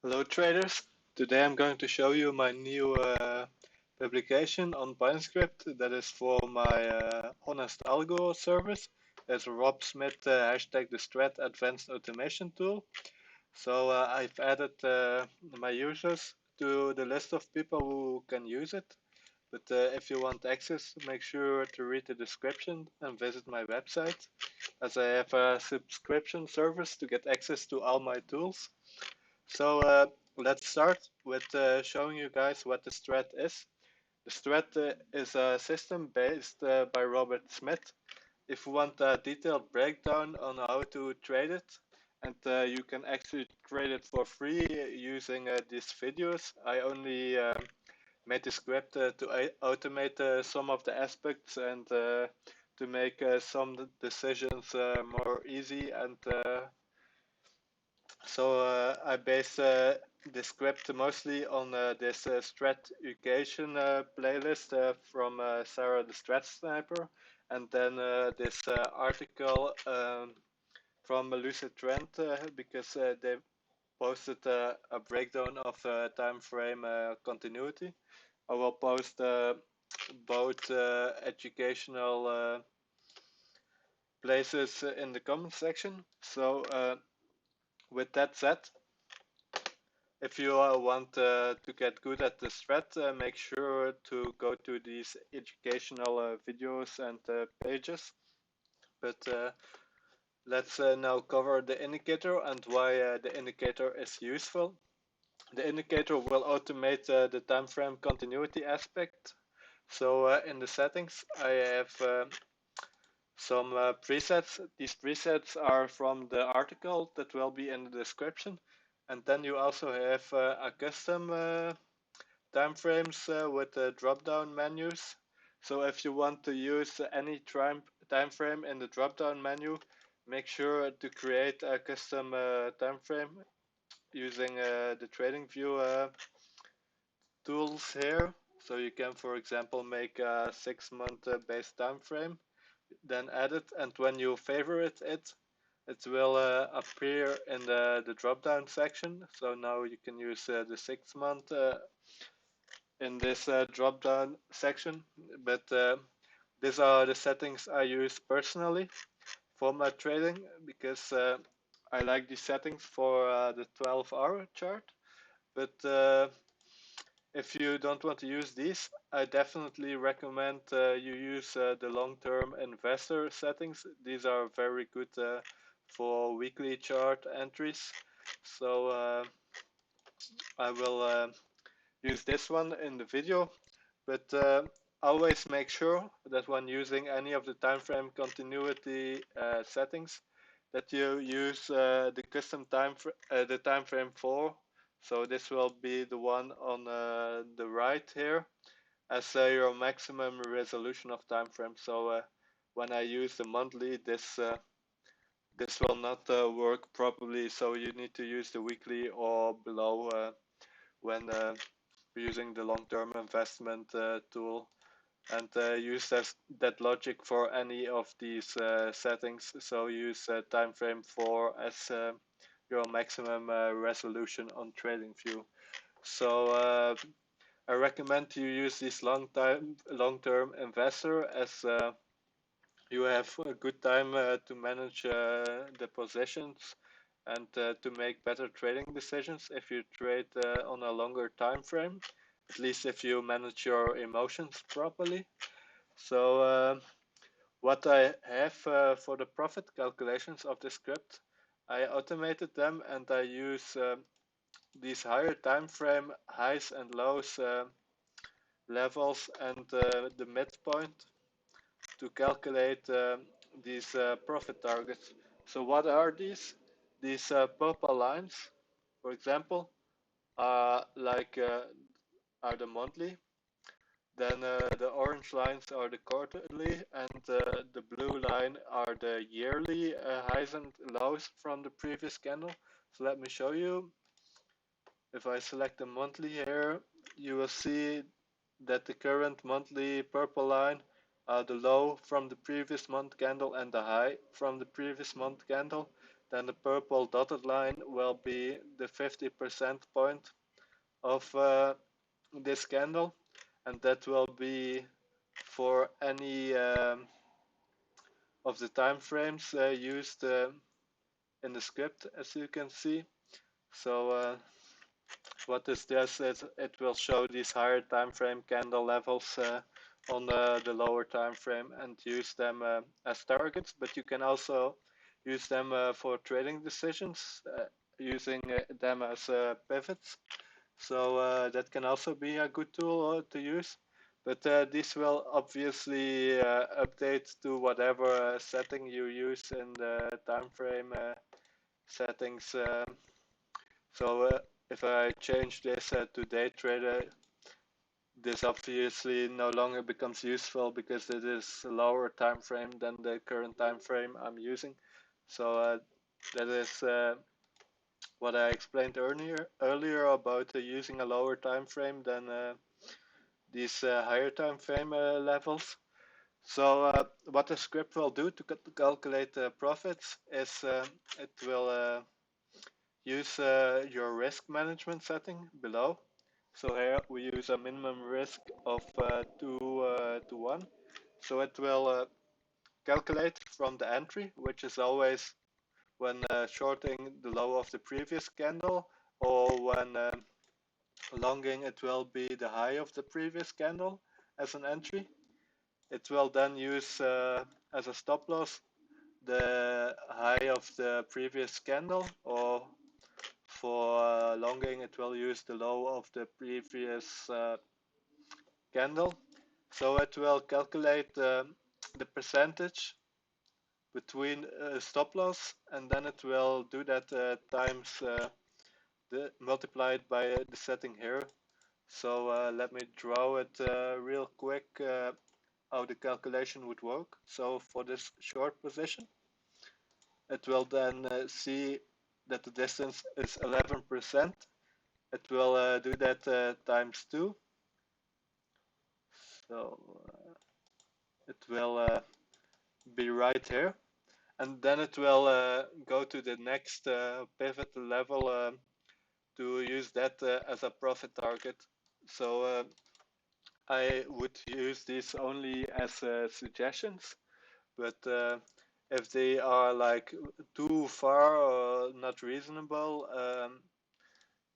Hello traders, today I'm going to show you my new publication on Binescript that is for my honest algo service. There's a Rob Smith hashtag the Strat Advanced Automation Tool. So I've added my users to the list of people who can use it. But if you want access, make sure to read the description and visit my website, as I have a subscription service to get access to all my tools. So let's start with showing you guys what the strat is. The strat is a system based by Robert Smith. If you want a detailed breakdown on how to trade it, and you can actually trade it for free using these videos. I only made the script to automate some of the aspects and to make some decisions more easy and so I base the script mostly on this strat education playlist from Sarah the Strat Sniper, and then this article from Lucid Trend because they posted a breakdown of time frame continuity. I will post both educational places in the comment section. So with that said, if you want to get good at the strat, make sure to go to these educational videos and pages. But let's now cover the indicator and why the indicator is useful. The indicator will automate the time frame continuity aspect. So in the settings, I have some presets. These presets are from the article that will be in the description. And then you also have a custom time frames with the drop-down menus. So if you want to use any time frame in the drop-down menu, make sure to create a custom time frame using the TradingView tools here. So you can, for example, make a 6-month base time frame, then add it, and when you favorite it, it will appear in the drop-down section. So now you can use the 6-month in this drop-down section, but these are the settings I use personally for my trading because I like these settings for the 12-hour chart. But if you don't want to use these, I definitely recommend you use the long-term investor settings. These are very good for weekly chart entries. So I will use this one in the video, but always make sure that when using any of the time frame continuity settings, that you use the custom the time frame 4. So this will be the one on the right here as your maximum resolution of time frame. So when I use the monthly, this will not work properly. So you need to use the weekly or below when using the long-term investment tool, and use that logic for any of these settings. So use time frame 4 as your maximum resolution on TradingView. So I recommend you use this long-term investor as you have a good time to manage the positions and to make better trading decisions if you trade on a longer time frame, at least if you manage your emotions properly. So what I have for the profit calculations of the script, I automated them and I use these higher time frame highs and lows levels and the midpoint to calculate these profit targets. So what are these? These purple lines, for example, are are the monthly. Then the orange lines are the quarterly, and the blue line are the yearly highs and lows from the previous candle. So let me show you. If I select the monthly here, you will see that the current monthly purple line are the low from the previous month candle and the high from the previous month candle. then the purple dotted line will be the 50% point of this candle, and that will be for any of the time frames used in the script, as you can see. So what this does is it will show these higher time frame candle levels on the lower time frame and use them as targets, but you can also use them for trading decisions using them as pivots. So that can also be a good tool to use. But this will obviously update to whatever setting you use in the time frame settings. So if I change this to day trader, this obviously no longer becomes useful because it is a lower time frame than the current time frame I'm using. So that is what I explained earlier about using a lower time frame than these higher time frame levels. So what the script will do to calculate profits is it will use your risk management setting below. So here we use a minimum risk of 2 to 1. So it will calculate from the entry, which is always when shorting the low of the previous candle, or when longing it will be the high of the previous candle as an entry. It will then use as a stop loss the high of the previous candle, or for longing it will use the low of the previous candle. So it will calculate the percentage between stop loss, and then it will do that times multiplied by the setting here. So let me draw it real quick how the calculation would work. So for this short position, it will then see that the distance is 11%. It will do that times 2. So it will be right here. And then it will go to the next pivot level to use that as a profit target. So I would use these only as suggestions, but if they are like too far or not reasonable,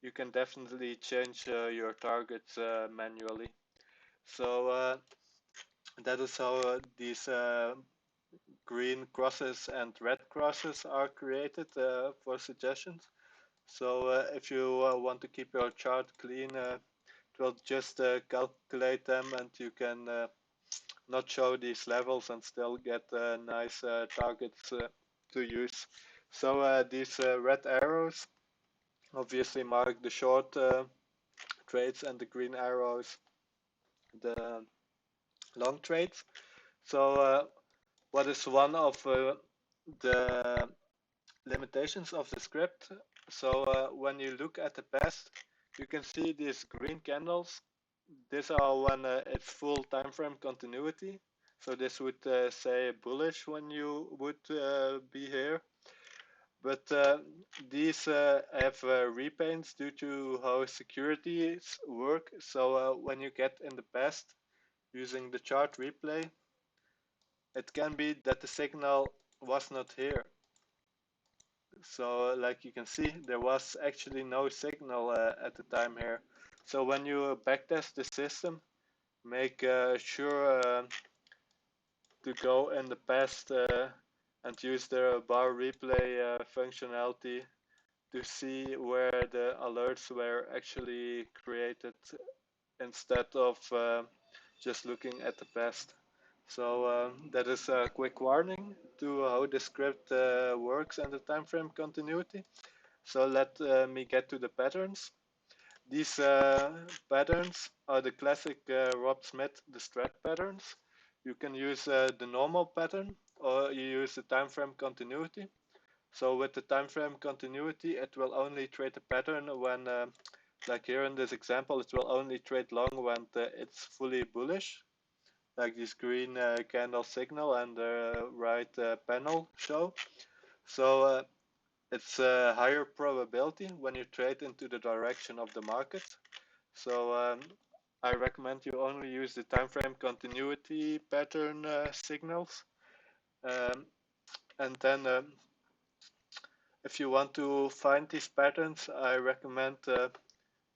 you can definitely change your targets manually. So that is how these green crosses and red crosses are created for suggestions. So if you want to keep your chart clean, it will just calculate them, and you can not show these levels and still get nice targets to use. So these red arrows obviously mark the short trades, and the green arrows the long trades. So what is one of the limitations of the script? So when you look at the past, you can see these green candles. These are when it's full time frame continuity. So this would say bullish when you would be here. But these have repaints due to how securities work. So when you get in the past using the chart replay, it can be that the signal was not here. So like you can see, there was actually no signal at the time here. So when you backtest the system, make sure to go in the past and use the bar replay functionality to see where the alerts were actually created instead of just looking at the past. So that is a quick warning to how the script works and the time frame continuity. So let me get to the patterns. These patterns are the classic Rob Smith the strat patterns. You can use the normal pattern, or you use the time frame continuity. So with the time frame continuity, it will only trade the pattern when, like here in this example, it will only trade long when it's fully bullish, like this green candle signal and the right panel show. So it's a higher probability when you trade into the direction of the market. So I recommend you only use the time frame continuity pattern signals. Um, and then if you want to find these patterns, I recommend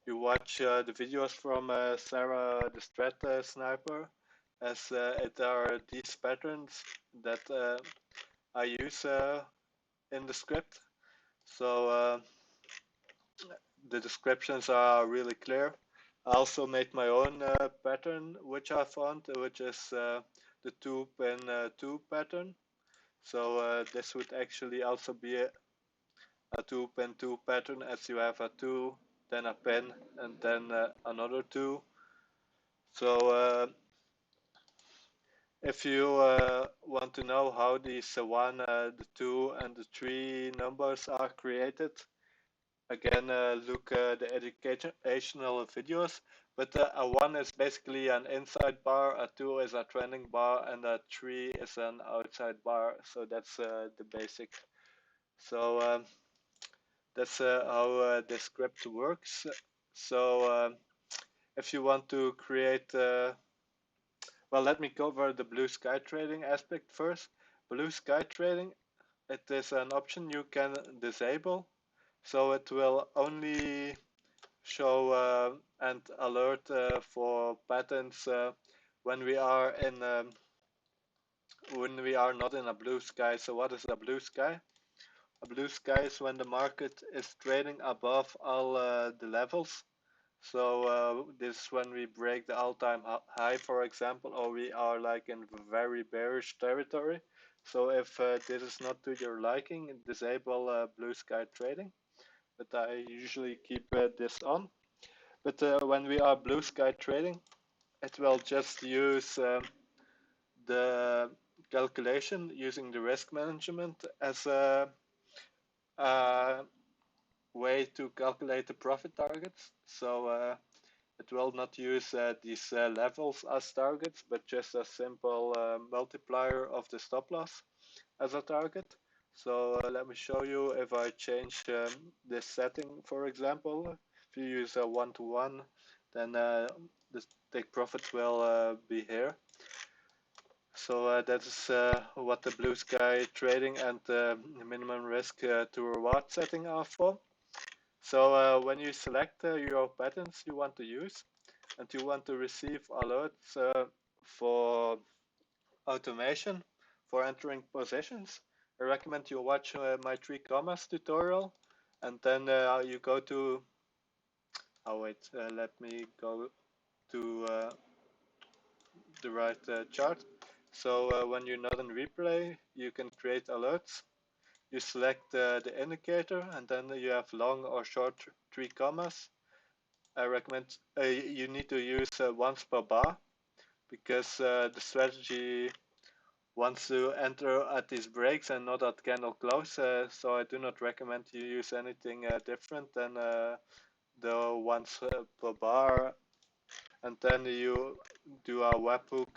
you watch the videos from Sarah the Strat Sniper, as it are these patterns that I use in the script. So the descriptions are really clear. I also made my own pattern, which I found, which is the 2 pin 2 pattern. So this would actually also be a 2 pin 2 pattern, as you have a 2, then a pin, and then another 2. So if you want to know how these 1, the 2, and the 3 numbers are created, again, look the educational videos. But a 1 is basically an inside bar, a 2 is a trending bar, and a 3 is an outside bar. So that's the basic. So that's how the script works. So if you want to create, well, let me cover the blue sky trading aspect first. Blue sky trading, it is an option you can disable. So it will only show and alert for patterns when we are in when we are not in a blue sky. So what is a blue sky? A blue sky is when the market is trading above all the levels. So this is when we break the all-time high, for example, or we are like in very bearish territory. So if this is not to your liking, disable blue sky trading. But I usually keep this on. But when we are blue sky trading, it will just use the calculation using the risk management as a way to calculate the profit targets. So it will not use these levels as targets, but just a simple multiplier of the stop loss as a target. So let me show you if I change this setting, for example. If you use a 1-to-1, then the take profit will be here. So that is what the blue sky trading and minimum risk to reward setting are for. So when you select your patterns you want to use and you want to receive alerts for automation for entering positions, I recommend you watch my 3 commas tutorial, and then you go to, oh wait, let me go to the right chart. So when you're not in replay, you can create alerts. You select the indicator, and then you have long or short 3 commas. I recommend you need to use once per bar, because the strategy wants to enter at these breaks and not at candle close. So I do not recommend you use anything different than the once per bar. And then you do a webhook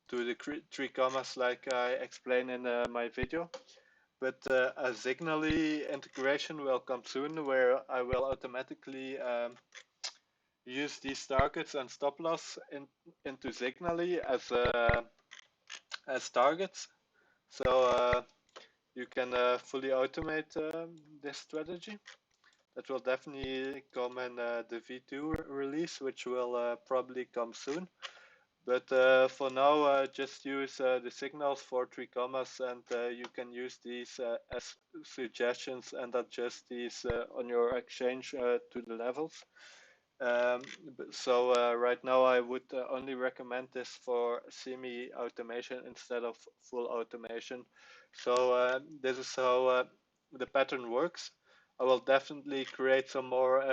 to the 3 commas like I explained in my video. But a Signally integration will come soon, where I will automatically use these targets and stop loss into Signally as targets. So you can fully automate this strategy. That will definitely come in the V2 release, which will probably come soon. But for now, just use the signals for 3 commas, and you can use these as suggestions and adjust these on your exchange to the levels. So right now I would only recommend this for semi-automation instead of full automation. So this is how the pattern works. I will definitely create some more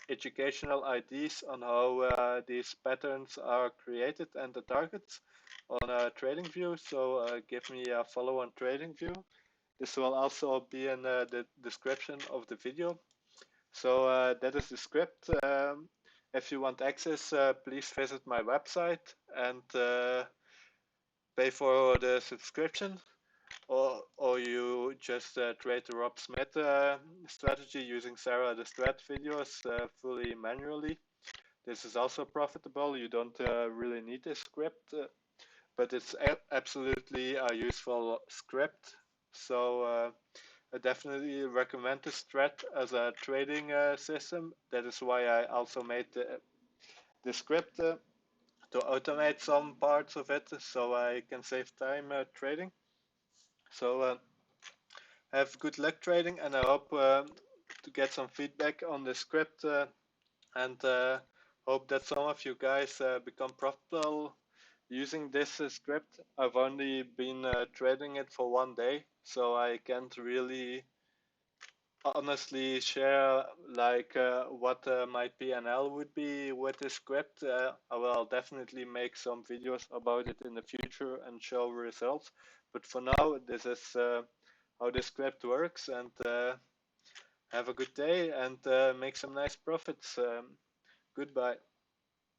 educational ideas on how these patterns are created and the targets on TradingView. So give me a follow on TradingView. This will also be in the description of the video. So that is the script. If you want access, please visit my website and pay for the subscription. or you just trade the Rob Smith strategy using Sarah the Strat videos fully manually. This is also profitable. You don't really need a script, but it's absolutely a useful script. So I definitely recommend the Strat as a trading system. That is why I also made the script to automate some parts of it so I can save time trading. So have good luck trading, and I hope to get some feedback on the script and hope that some of you guys become profitable using this script. I've only been trading it for 1 day, so I can't really honestly share like what my PNL would be with this script. I will definitely make some videos about it in the future and show results. But for now, this is how the script works, and have a good day and make some nice profits. Goodbye.